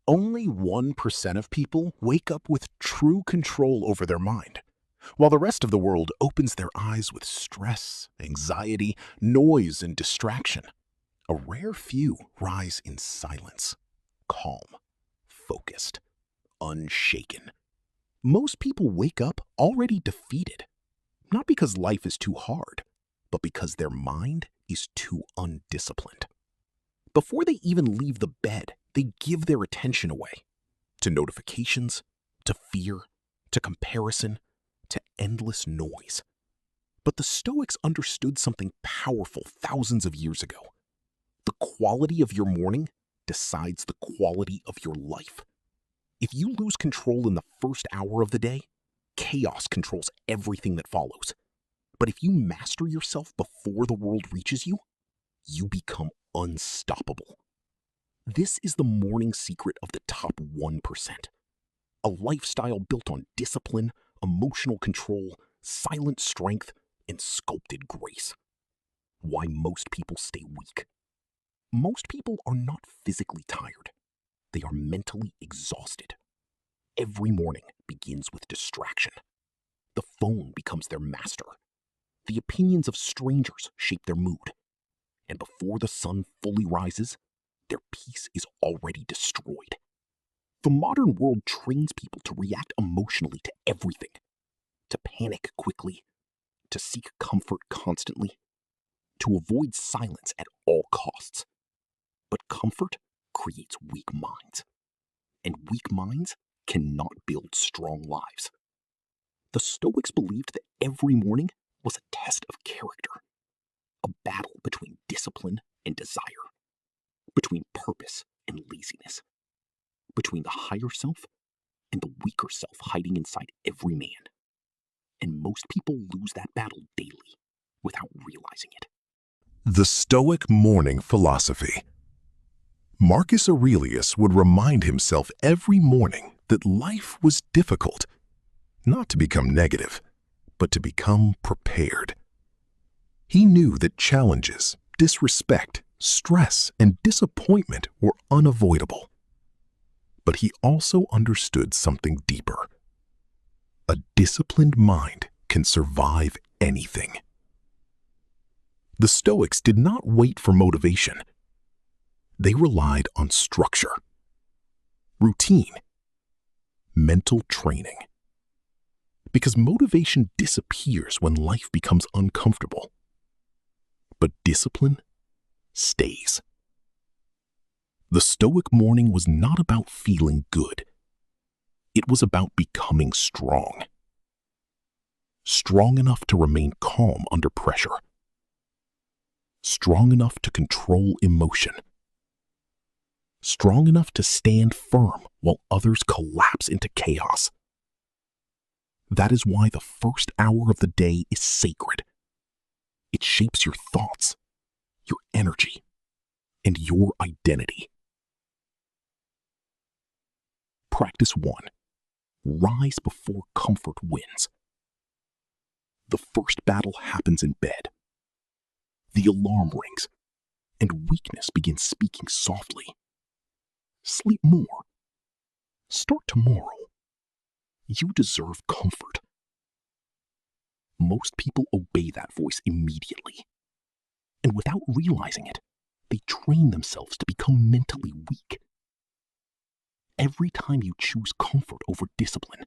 Only 1% of people wake up with true control over their mind, while the rest of the world opens their eyes with stress, anxiety, noise, and distraction. A rare few rise in silence, calm, focused, unshaken. Most people wake up already defeated, not because life is too hard, but because their mind is too undisciplined. Before they even leave the bed, they give their attention away to notifications, to fear, to comparison, to endless noise. But the Stoics understood something powerful thousands of years ago. The quality of your morning decides the quality of your life. If you lose control in the first hour of the day, chaos controls everything that follows. But if you master yourself before the world reaches you, you become unstoppable. This is the morning secret of the top 1%. A lifestyle built on discipline, emotional control, silent strength, and sculpted grace. Why most people stay weak. Most people are not physically tired. They are mentally exhausted. Every morning begins with distraction. The phone becomes their master. The opinions of strangers shape their mood. And before the sun fully rises, their peace is already destroyed. The modern world trains people to react emotionally to everything, to panic quickly, to seek comfort constantly, to avoid silence at all costs. But comfort creates weak minds, and weak minds cannot build strong lives. The Stoics believed that every morning was a test of character, a battle between discipline and desire, between purpose and laziness, between the higher self and the weaker self hiding inside every man. And most people lose that battle daily without realizing it. The Stoic morning philosophy. Marcus Aurelius would remind himself every morning that life was difficult, not to become negative, but to become prepared. He knew that challenges, disrespect, stress, and disappointment were unavoidable. But he also understood something deeper. A disciplined mind can survive anything. The Stoics did not wait for motivation. They relied on structure, routine, mental training. Because motivation disappears when life becomes uncomfortable. But discipline stays. The Stoic morning was not about feeling good. It was about becoming strong. Strong enough to remain calm under pressure. Strong enough to control emotion. Strong enough to stand firm while others collapse into chaos. That is why the first hour of the day is sacred. It shapes your thoughts, your energy, and your identity. Practice 1. Rise before comfort wins. The first battle happens in bed. The alarm rings, and weakness begins speaking softly. Sleep more. Start tomorrow. You deserve comfort. Most people obey that voice immediately. And without realizing it, they train themselves to become mentally weak. Every time you choose comfort over discipline,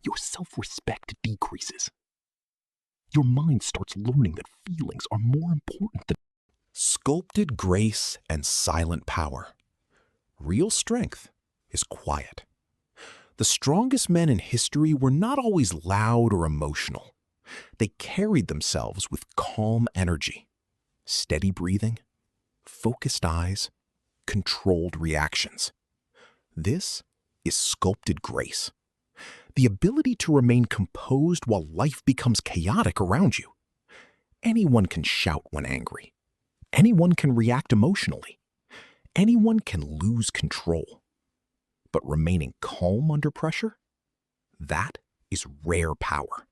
your self-respect decreases. Your mind starts learning that feelings are more important than Sculpted grace and silent power. Real strength is quiet. The strongest men in history were not always loud or emotional. They carried themselves with calm energy, steady breathing, focused eyes, controlled reactions. This is sculpted grace. The ability to remain composed while life becomes chaotic around you. Anyone can shout when angry. Anyone can react emotionally. Anyone can lose control. But remaining calm under pressure? That is rare power.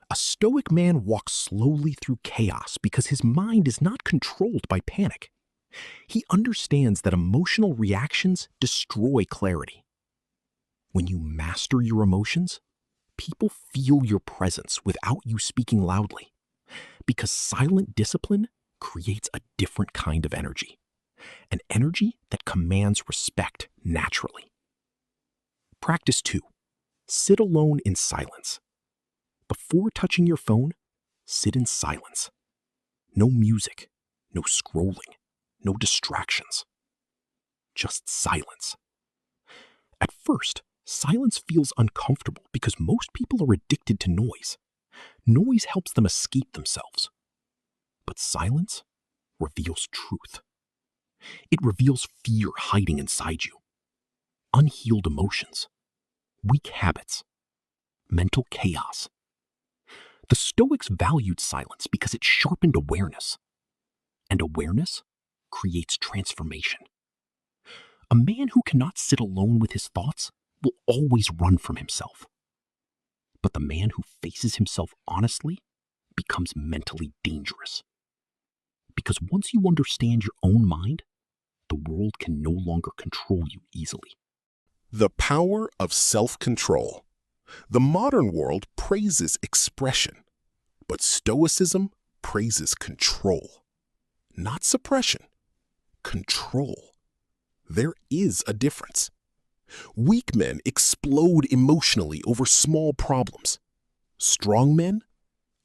A Stoic man walks slowly through chaos because his mind is not controlled by panic. He understands that emotional reactions destroy clarity. When you master your emotions, people feel your presence without you speaking loudly, because silent discipline creates a different kind of energy, an energy that commands respect naturally. Practice 2. Sit alone in silence. Before touching your phone, sit in silence. No music, no scrolling, no distractions. Just silence. At first, silence feels uncomfortable because most people are addicted to noise. Noise helps them escape themselves. But silence reveals truth. It reveals fear hiding inside you, unhealed emotions, weak habits, mental chaos. The Stoics valued silence because it sharpened awareness, and awareness creates transformation. A man who cannot sit alone with his thoughts will always run from himself. But the man who faces himself honestly becomes mentally dangerous. Because once you understand your own mind, the world can no longer control you easily. The power of self-control. The modern world praises expression, but Stoicism praises control. Not suppression, control. There is a difference. Weak men explode emotionally over small problems. Strong men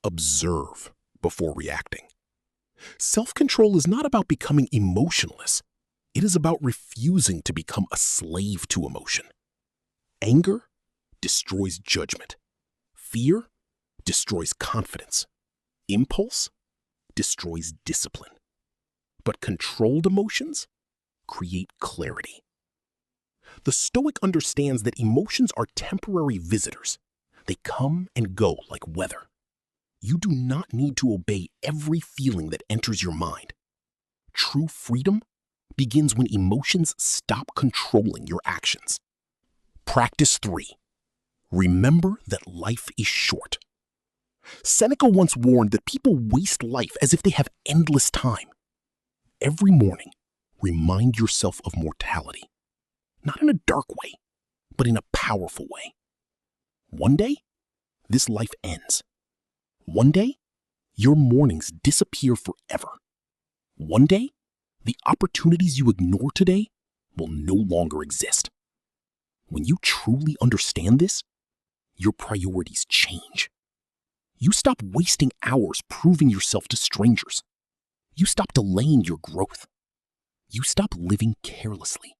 observe before reacting. Self-control is not about becoming emotionless. It is about refusing to become a slave to emotion. Anger destroys judgment. Fear destroys confidence. Impulse destroys discipline. But controlled emotions create clarity. The Stoic understands that emotions are temporary visitors. They come and go like weather. You do not need to obey every feeling that enters your mind. True freedom begins when emotions stop controlling your actions. Practice 3. Remember that life is short. Seneca once warned that people waste life as if they have endless time. Every morning, remind yourself of mortality. Not in a dark way, but in a powerful way. One day, this life ends. One day, your mornings disappear forever. One day, the opportunities you ignore today will no longer exist. When you truly understand this, your priorities change. You stop wasting hours proving yourself to strangers. You stop delaying your growth. You stop living carelessly.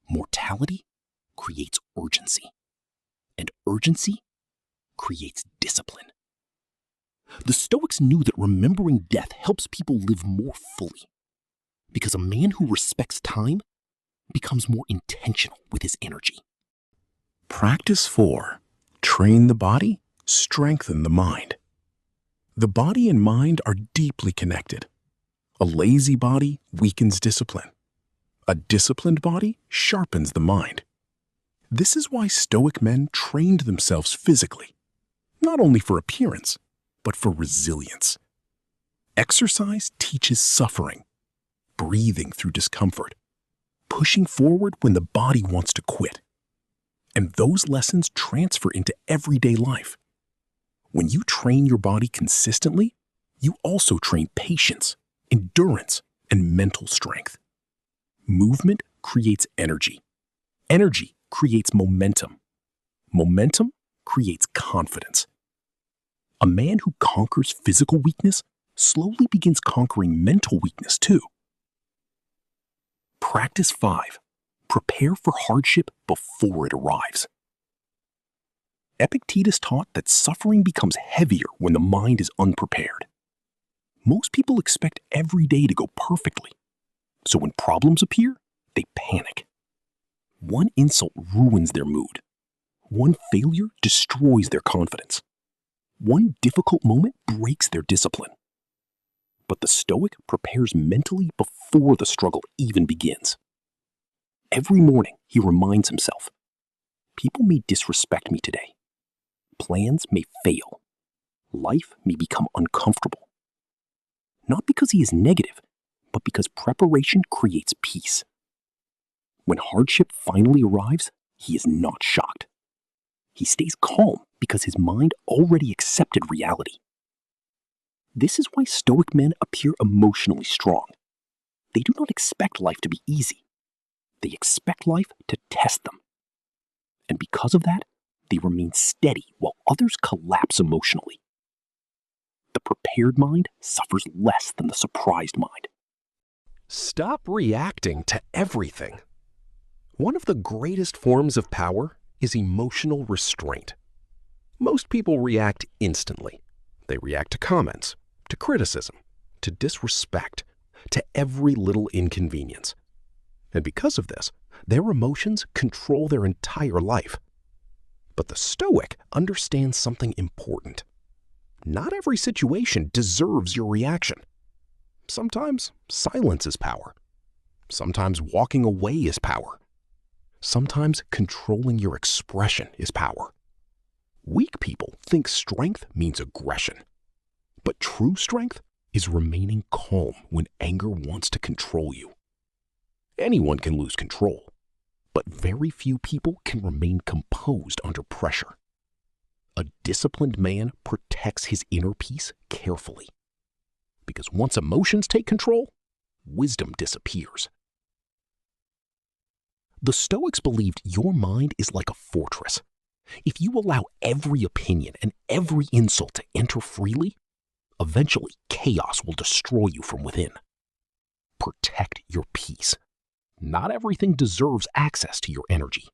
Mortality creates urgency, and urgency creates discipline. The Stoics knew that remembering death helps people live more fully, because a man who respects time becomes more intentional with his energy. Practice 4. Train the body, strengthen the mind. The body and mind are deeply connected. A lazy body weakens discipline. A disciplined body sharpens the mind. This is why Stoic men trained themselves physically, not only for appearance, but for resilience. Exercise teaches suffering, breathing through discomfort, pushing forward when the body wants to quit. And those lessons transfer into everyday life. When you train your body consistently, you also train patience, endurance, and mental strength. Movement creates energy. Energy creates momentum. Momentum creates confidence. A man who conquers physical weakness slowly begins conquering mental weakness too. Practice 5. Prepare for hardship before it arrives. Epictetus taught that suffering becomes heavier when the mind is unprepared. Most people expect every day to go perfectly, so when problems appear, they panic. One insult ruins their mood. One failure destroys their confidence. One difficult moment breaks their discipline. But the Stoic prepares mentally before the struggle even begins. Every morning, he reminds himself, people may disrespect me today. Plans may fail. Life may become uncomfortable. Not because he is negative, but because preparation creates peace. When hardship finally arrives, he is not shocked. He stays calm because his mind already accepted reality. This is why Stoic men appear emotionally strong. They do not expect life to be easy. They expect life to test them. And because of that, they remain steady while others collapse emotionally. The prepared mind suffers less than the surprised mind. Stop reacting to everything. One of the greatest forms of power is emotional restraint. Most people react instantly. They react to comments, to criticism, to disrespect, to every little inconvenience. And because of this, their emotions control their entire life. But the Stoic understands something important. Not every situation deserves your reaction. Sometimes silence is power. Sometimes walking away is power. Sometimes controlling your expression is power. Weak people think strength means aggression. But true strength is remaining calm when anger wants to control you. Anyone can lose control, but very few people can remain composed under pressure. A disciplined man protects his inner peace carefully. Because once emotions take control, wisdom disappears. The Stoics believed your mind is like a fortress. If you allow every opinion and every insult to enter freely, eventually chaos will destroy you from within. Protect your peace. Not everything deserves access to your energy.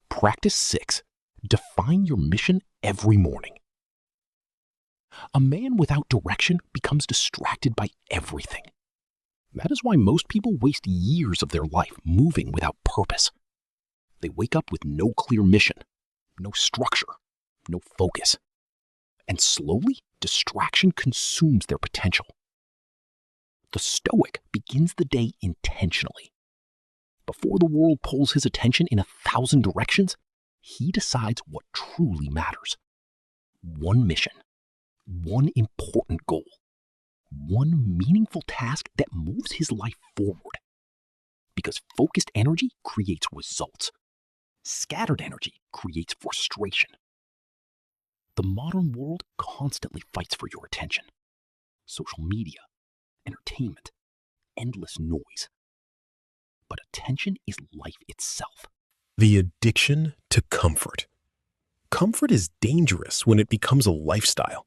Practice 6. Define your mission every morning. A man without direction becomes distracted by everything. That is why most people waste years of their life moving without purpose. They wake up with no clear mission, no structure, no focus. And slowly, distraction consumes their potential. The Stoic begins the day intentionally. Before the world pulls his attention in 1,000 directions, he decides what truly matters. One mission, one important goal, one meaningful task that moves his life forward. Because focused energy creates results. Scattered energy creates frustration. The modern world constantly fights for your attention. Social media, entertainment, endless noise. But attention is life itself. The addiction to comfort. Comfort is dangerous when it becomes a lifestyle.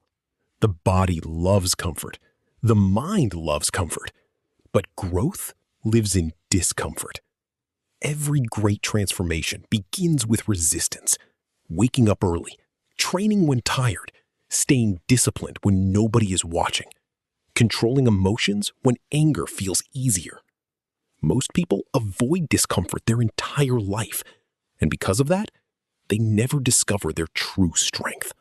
The body loves comfort. The mind loves comfort. But growth lives in discomfort. Every great transformation begins with resistance. Waking up early, training when tired, staying disciplined when nobody is watching, controlling emotions when anger feels easier. Most people avoid discomfort their entire life, and because of that, they never discover their true strength.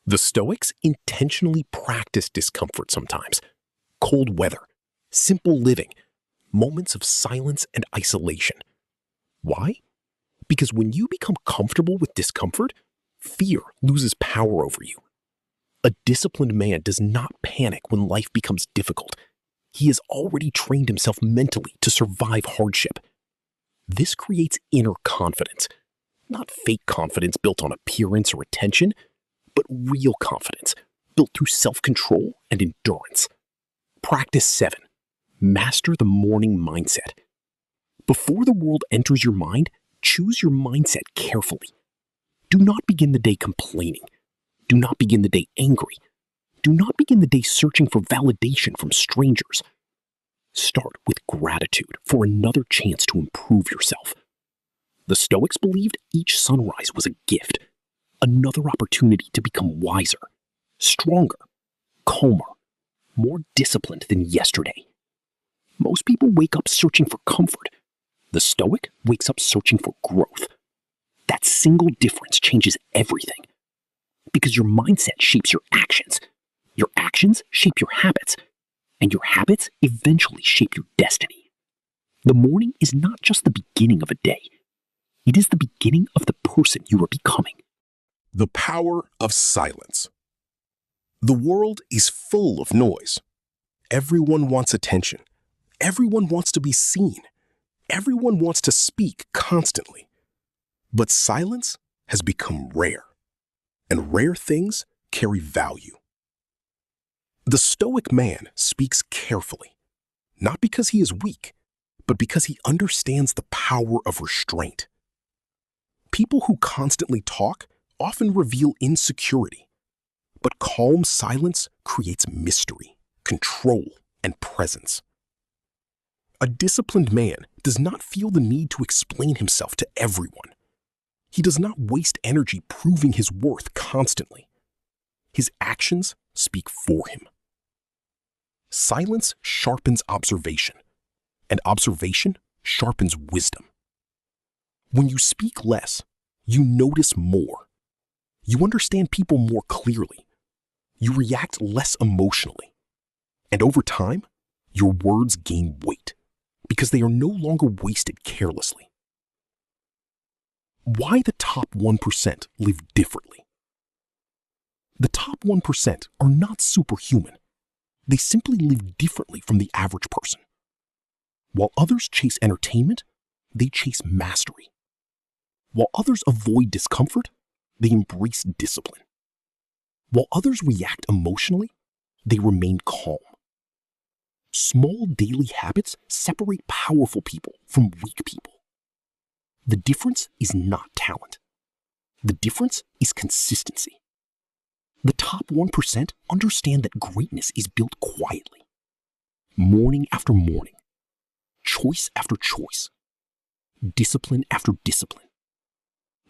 The Stoics intentionally practice discomfort sometimes. Cold weather, simple living, moments of silence and isolation. Why? Because when you become comfortable with discomfort, fear loses power over you. A disciplined man does not panic when life becomes difficult. He has already trained himself mentally to survive hardship. This creates inner confidence, not fake confidence built on appearance or attention, but real confidence built through self-control and endurance. Practice 7. Master the morning mindset. Before the world enters your mind, choose your mindset carefully. Do not begin the day complaining. Do not begin the day angry. Do not begin the day searching for validation from strangers. Start with gratitude for another chance to improve yourself. The Stoics believed each sunrise was a gift, another opportunity to become wiser, stronger, calmer, more disciplined than yesterday. Most people wake up searching for comfort. The Stoic wakes up searching for growth. That single difference changes everything. Because your mindset shapes your actions shape your habits, and your habits eventually shape your destiny. The morning is not just the beginning of a day. It is the beginning of the person you are becoming. The power of silence. The world is full of noise. Everyone wants attention. Everyone wants to be seen. Everyone wants to speak constantly. But silence has become rare, and rare things carry value. The Stoic man speaks carefully, not because he is weak, but because he understands the power of restraint. People who constantly talk often reveal insecurity, but calm silence creates mystery, control, and presence. A disciplined man does not feel the need to explain himself to everyone. He does not waste energy proving his worth constantly. His actions speak for him. Silence sharpens observation, and observation sharpens wisdom. When you speak less, you notice more. You understand people more clearly. You react less emotionally. And over time, your words gain weight because they are no longer wasted carelessly. Why the top 1% live differently? The top 1% are not superhuman. They simply live differently from the average person. While others chase entertainment, they chase mastery. While others avoid discomfort, they embrace discipline. While others react emotionally, they remain calm. Small daily habits separate powerful people from weak people. The difference is not talent. The difference is consistency. The top 1% understand that greatness is built quietly. Morning after morning, choice after choice, discipline after discipline.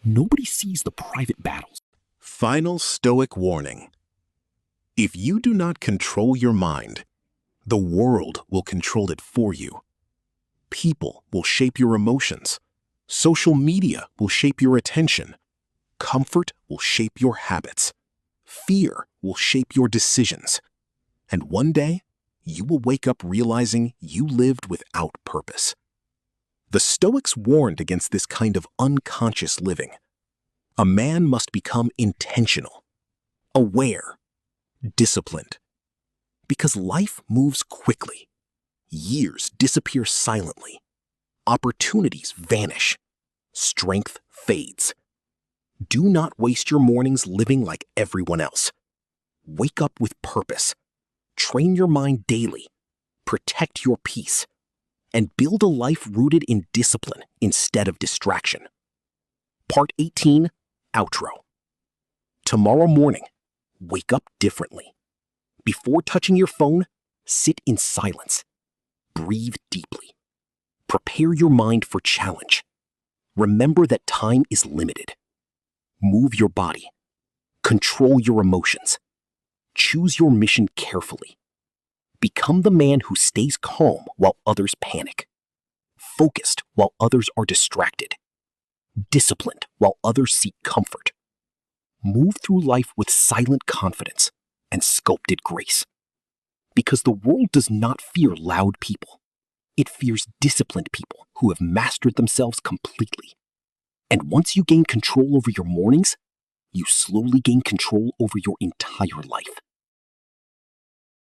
Nobody sees the private battles. Final Stoic warning. If you do not control your mind, the world will control it for you. People will shape your emotions. Social media will shape your attention. Comfort will shape your habits. Fear will shape your decisions. And one day, you will wake up realizing you lived without purpose. The Stoics warned against this kind of unconscious living. A man must become intentional, aware, disciplined. Because life moves quickly. Years disappear silently. Opportunities vanish. Strength fades. Do not waste your mornings living like everyone else. Wake up with purpose. Train your mind daily. Protect your peace. And build a life rooted in discipline instead of distraction. Part 18, Outro. Tomorrow morning, wake up differently. Before touching your phone, sit in silence. Breathe deeply. Prepare your mind for challenge. Remember that time is limited. Move your body. Control your emotions. Choose your mission carefully. Become the man who stays calm while others panic. Focused while others are distracted. Disciplined while others seek comfort. Move through life with silent confidence and sculpted grace. Because the world does not fear loud people. It fears disciplined people who have mastered themselves completely. And once you gain control over your mornings, you slowly gain control over your entire life.